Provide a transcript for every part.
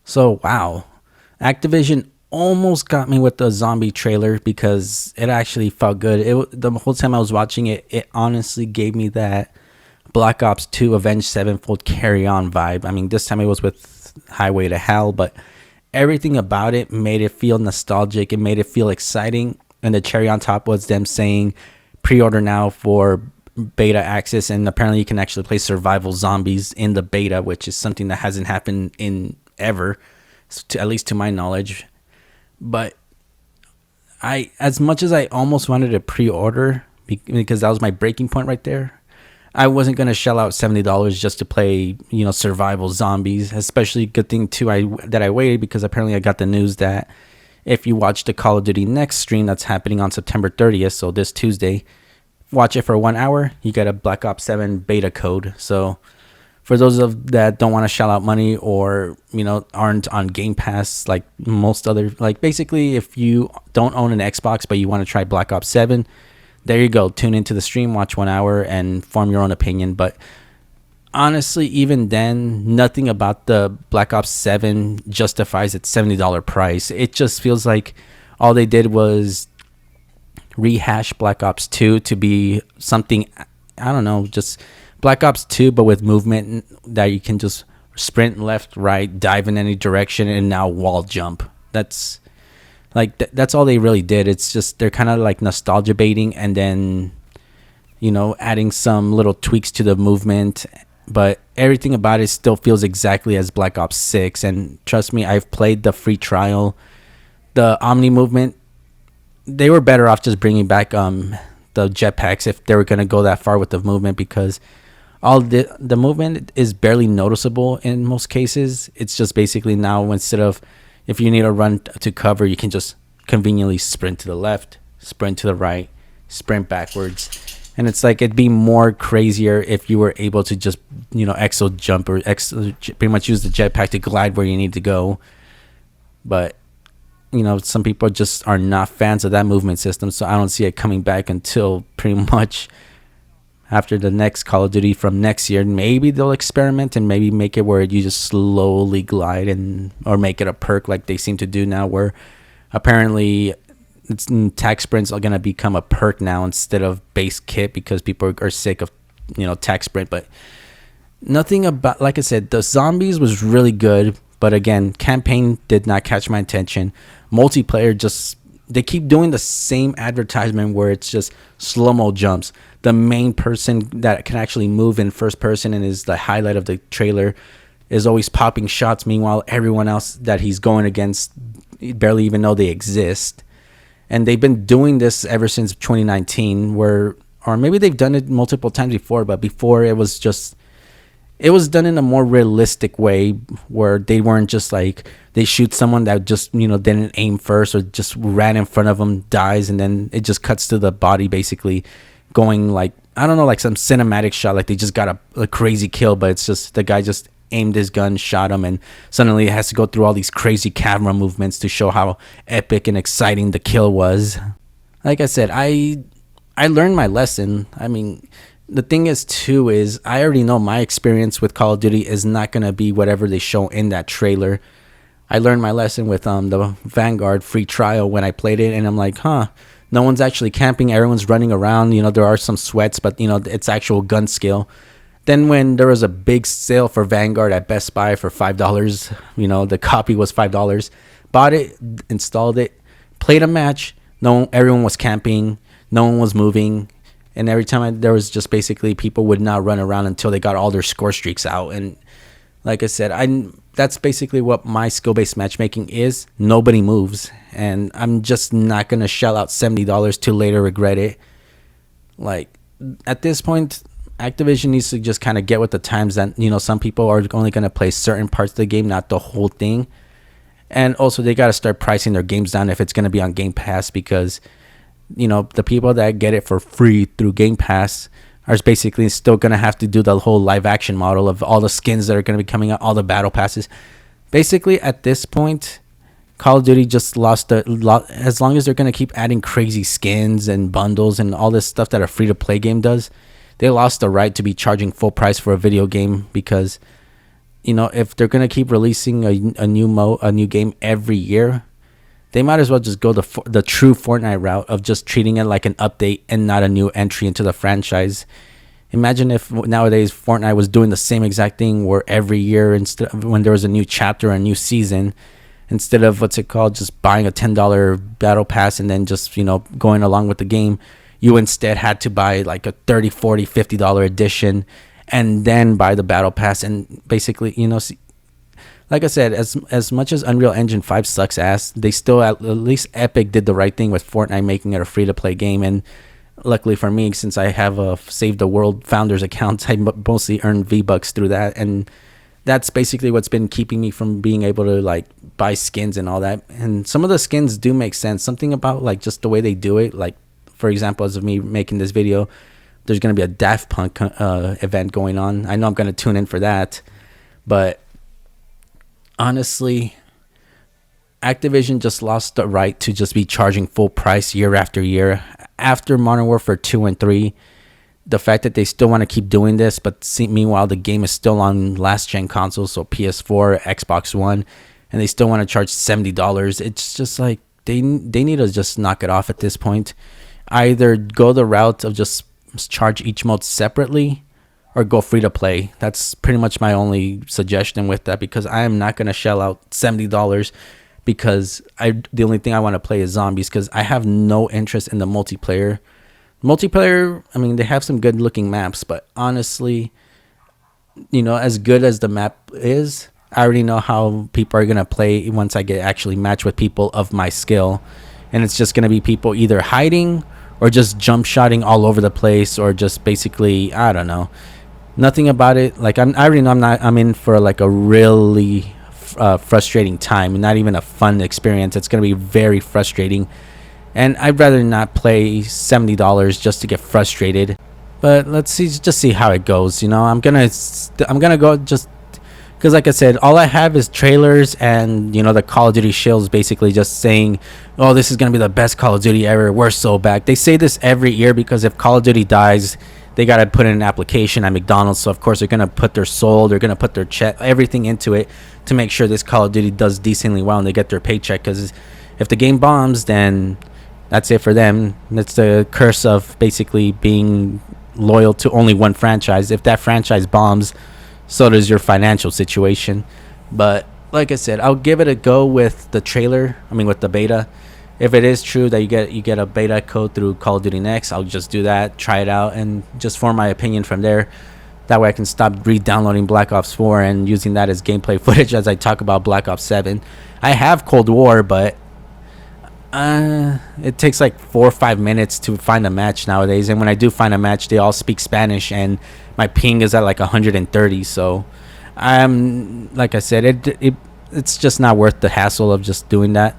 So wow, Activision almost got me with the zombie trailer because it actually felt good. The whole time I was watching it, it honestly gave me that Black Ops 2 Avenged Sevenfold Carry On vibe. I mean, this time it was with Highway to Hell, but everything about it made it feel nostalgic. It made it feel exciting, and the cherry on top was them saying pre-order now for beta access, and apparently you can actually play survival zombies in the beta, which is something that hasn't happened in ever, at least to my knowledge. But as much as I almost wanted to pre-order because that was my breaking point right there, I wasn't gonna shell out $70 just to play, survival zombies. Especially good thing too, that I waited because apparently I got the news that if you watch the Call of Duty Next stream that's happening on September 30th, so this Tuesday, watch it for 1 hour, you get a Black Ops 7 beta code. So for those of that don't want to shell out money or aren't on Game Pass like most other, like basically if you don't own an Xbox but you want to try Black Ops 7, there you go, tune into the stream, watch 1 hour and form your own opinion. But honestly, even then, nothing about the Black Ops 7 justifies its $70 price. It just feels like all they did was rehash Black Ops 2 to be something, I don't know, just Black Ops 2 but with movement that you can just sprint left, right, dive in any direction, and now wall jump. That's like that's all they really did. It's just they're kind of like nostalgia baiting, and then adding some little tweaks to the movement, but everything about it still feels exactly as Black Ops 6. And trust me, I've played the free trial. The Omni movement, they were better off just bringing back the jetpacks if they were going to go that far with the movement, because all the movement is barely noticeable in most cases. It's just basically now, instead of if you need to run to cover, you can just conveniently sprint to the left, sprint to the right, sprint backwards. And it's like it'd be more crazier if you were able to just exo jump or pretty much use the jetpack to glide where you need to go. But some people just are not fans of that movement system, so I don't see it coming back until pretty much after the next Call of Duty from next year. Maybe they'll experiment and maybe make it where you just slowly glide, or make it a perk like they seem to do now, where apparently tac sprints are going to become a perk now instead of base kit because people are sick of tac sprint. But nothing about, like I said, the zombies was really good, but again, campaign did not catch my attention. Multiplayer, just they keep doing the same advertisement where it's just slow-mo jumps. The main person that can actually move in first person and is the highlight of the trailer is always popping shots. Meanwhile, everyone else that he's going against barely even know they exist. And they've been doing this ever since 2019, or maybe they've done it multiple times before, but before it was done in a more realistic way, where they weren't just like they shoot someone that just didn't aim first or just ran in front of them, dies, and then it just cuts to the body basically going like, I don't know, like some cinematic shot, like they just got a crazy kill, but it's just the guy just aimed his gun, shot him, and suddenly it has to go through all these crazy camera movements to show how epic and exciting the kill was. Like I said, I learned my lesson. I mean, the thing is too is I already know my experience with Call of Duty is not going to be whatever they show in that trailer. I learned my lesson with the Vanguard free trial when I played it, and I'm like, no one's actually camping, everyone's running around. There are some sweats, but it's actual gun skill. Then when there was a big sale for Vanguard at Best Buy for $5, the copy was $5, bought it, installed it, played a match. Everyone was camping, no one was moving. And every time there was just basically people would not run around until they got all their score streaks out. And like I said, that's basically what my skill-based matchmaking is. Nobody moves. And I'm just not going to shell out $70 to later regret it. Like, at this point, Activision needs to just kind of get with the times that, some people are only going to play certain parts of the game, not the whole thing. And also, they got to start pricing their games down if it's going to be on Game Pass, because the people that get it for free through Game Pass are basically still going to have to do the whole live action model of all the skins that are going to be coming out, all the battle passes. Basically, at this point, Call of Duty just lost as long as they're going to keep adding crazy skins and bundles and all this stuff that a free-to-play game does, they lost the right to be charging full price for a video game, because if they're gonna keep releasing a new game every year, they might as well just go the true Fortnite route of just treating it like an update and not a new entry into the franchise. Imagine if nowadays Fortnite was doing the same exact thing where every year, instead of when there was a new chapter, a new season, instead of what's it called, just buying a $10 battle pass and then just going along with the game, you instead had to buy like a 30, 40, $50 edition and then buy the battle pass. And basically, like I said, as much as Unreal Engine 5 sucks ass, they still, at least Epic did the right thing with Fortnite, making it a free to play game. And luckily for me, since I have a Save the World Founders account, I mostly earn V-Bucks through that. And that's basically what's been keeping me from being able to like buy skins and all that. And some of the skins do make sense. Something about like just the way they do it. Like, for example, as of me making this video, there's going to be a Daft Punk event going on. I know I'm going to tune in for that. But honestly, Activision just lost the right to just be charging full price year after year. After Modern Warfare 2 and 3, the fact that they still want to keep doing this, but meanwhile the game is still on last gen consoles, so PS4, Xbox One, and they still want to charge $70. It's just like they need to just knock it off at this point. Either go the route of just charge each mode separately, or go free to play. That's pretty much my only suggestion with that, because I am not going to shell out $70 because the only thing I want to play is zombies, because I have no interest in the multiplayer. I mean, they have some good looking maps, but honestly, as good as the map is, I already know how people are going to play once I get actually matched with people of my skill. And it's just going to be people either hiding or just jump shotting all over the place, or just basically, I don't know, nothing about it. Like, I already know I'm in for like a really frustrating time, and not even a fun experience. It's going to be very frustrating. And I'd rather not play $70 just to get frustrated. But let's see how it goes. I'm gonna go just because, like I said, all I have is trailers and the Call of Duty shills basically just saying, "Oh, this is gonna be the best Call of Duty ever. We're so back." They say this every year because if Call of Duty dies, they gotta put in an application at McDonald's. So of course they're gonna put their soul, they're gonna put their everything into it to make sure this Call of Duty does decently well and they get their paycheck. Because if the game bombs, then that's it for them. That's the curse of basically being loyal to only one franchise. If that franchise bombs, so does your financial situation. But like I said, I'll give it a go with the trailer. With the beta. If it is true that you get a beta code through Call of Duty Next, I'll just do that, try it out, and just form my opinion from there. That way I can stop re-downloading Black Ops 4 and using that as gameplay footage as I talk about Black Ops 7. I have Cold War, but it takes like 4 or 5 minutes to find a match nowadays, and when I do find a match, they all speak Spanish, and my ping is at like 130. So, like I said, it's just not worth the hassle of just doing that.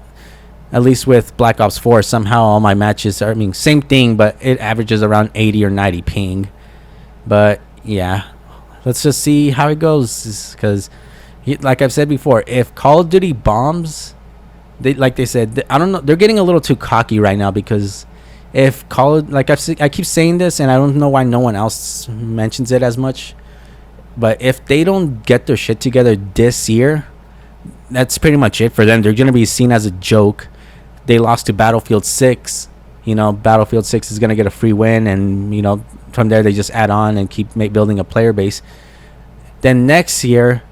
At least with Black Ops 4, somehow all my matches are, same thing, but it averages around 80 or 90 ping. But yeah, let's just see how it goes, because, like I've said before, if Call of Duty bombs, they said, I don't know, they're getting a little too cocky right now, because if I keep saying this, and I don't know why no one else mentions it as much, but if they don't get their shit together this year, that's pretty much it for them. They're going to be seen as a joke. They lost to Battlefield 6. Battlefield 6 is going to get a free win, and from there they just add on and keep building a player base. Then next year,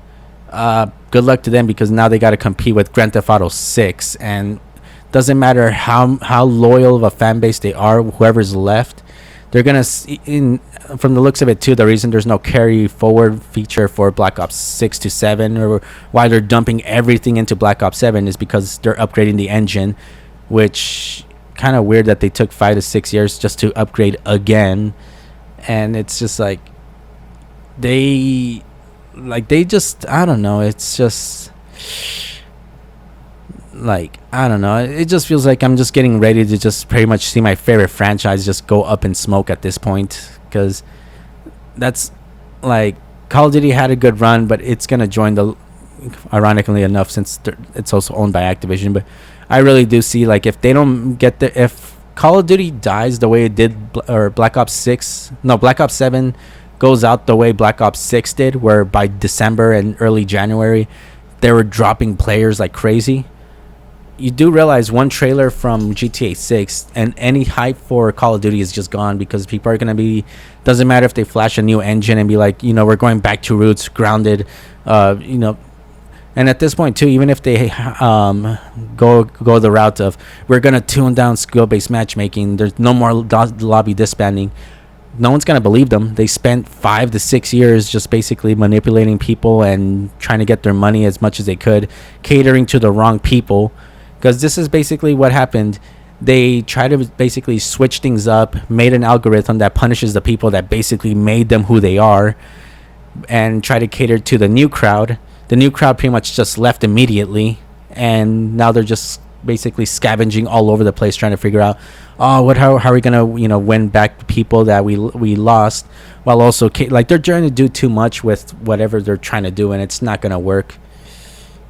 good luck to them, because now they got to compete with Grand Theft Auto 6, and doesn't matter how loyal of a fan base they are, whoever's left, they're gonna from the looks of it too, the reason there's no carry forward feature for Black Ops 6 to 7, or why they're dumping everything into Black Ops 7, is because they're upgrading the engine, which kind of weird that they took 5 to 6 years just to upgrade again. And it's just like they just, I don't know, it's just like, I don't know, it just feels like I'm just getting ready to just pretty much see my favorite franchise just go up in smoke at this point, because that's like, Call of Duty had a good run, but it's gonna join the, ironically enough, since it's also owned by Activision. But I really do see, like, if they don't get if Call of Duty dies the way it did, or Black Ops 7 goes out the way Black Ops 6 did, where by December and early January they were dropping players like crazy, you do realize one trailer from GTA 6 and any hype for Call of Duty is just gone, because people are going to be, doesn't matter if they flash a new engine and be like, we're going back to roots, grounded, and at this point too, even if they go the route of we're going to tune down skill-based matchmaking, there's no more lobby disbanding, no one's going to believe them. They spent 5 to 6 years just basically manipulating people and trying to get their money as much as they could, catering to the wrong people. Because this is basically what happened. They try to basically switch things up, made an algorithm that punishes the people that basically made them who they are, and try to cater to the new crowd. The new crowd pretty much just left immediately, and now they're just basically scavenging all over the place, trying to figure out, how are we gonna win back the people that we lost, while also like they're trying to do too much with whatever they're trying to do, and it's not gonna work.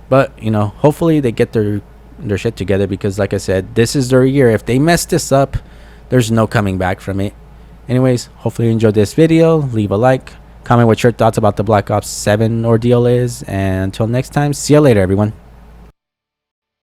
But hopefully they get their shit together, because like I said, this is their year. If they mess this up, there's no coming back from it. Anyways, hopefully you enjoyed this video. Leave a like, comment what your thoughts about the Black Ops 7 ordeal is, and until next time, see you later, everyone.